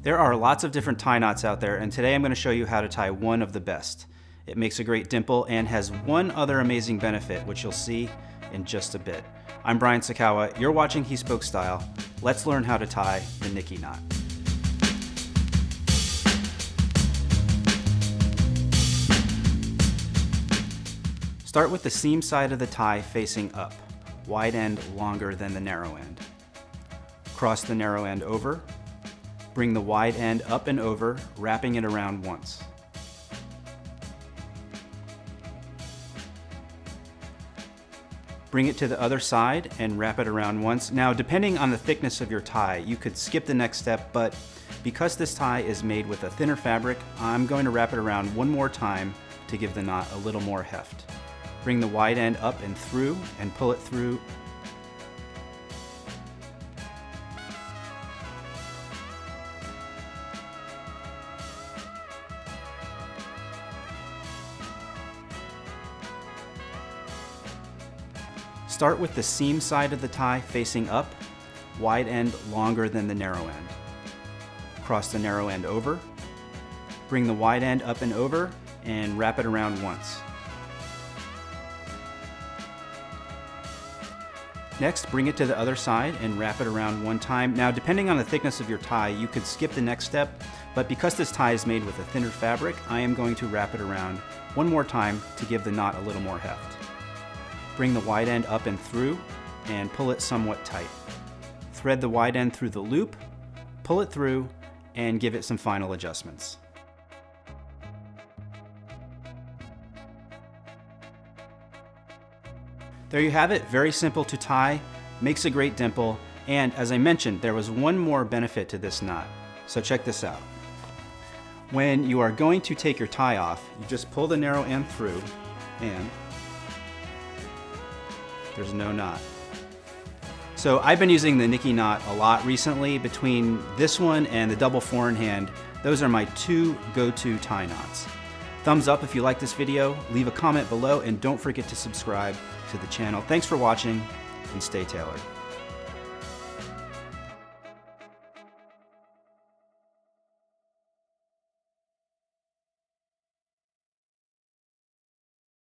There are lots of different tie knots out there, and today I'm going to show you how to tie one of the best. It makes a great dimple and has one other amazing benefit, which you'll see in just a bit. I'm Brian Sakawa, you're watching He Spoke Style. Let's learn how to tie the Nicky Knot. Start with the seam side of the tie facing up, wide end longer than the narrow end. Cross the narrow end over, bring the wide end up and over, wrapping it around once. Bring it to the other side and wrap it around once. Now, depending on the thickness of your tie, you could skip the next step, but because this tie is made with a thinner fabric, I'm going to wrap it around one more time to give the knot a little more heft. Bring the wide end up and through and pull it through. Start with the seam side of the tie facing up, wide end longer than the narrow end. Cross the narrow end over, bring the wide end up and over, and wrap it around once. Next, bring it to the other side and wrap it around one time. Now, depending on the thickness of your tie, you could skip the next step, but because this tie is made with a thinner fabric, I am going to wrap it around one more time to give the knot a little more heft. Bring the wide end up and through and pull it somewhat tight. Thread the wide end through the loop, pull it through, and give it some final adjustments. There you have it, very simple to tie, makes a great dimple, and as I mentioned, there was one more benefit to this knot. So check this out. When you are going to take your tie off, you just pull the narrow end through and there's no knot. So I've been using the Nicky Knot a lot recently. Between this one and the double four-in-hand, those are my two go-to tie knots. Thumbs up if you like this video, leave a comment below, and don't forget to subscribe to the channel. Thanks for watching, and stay tailored.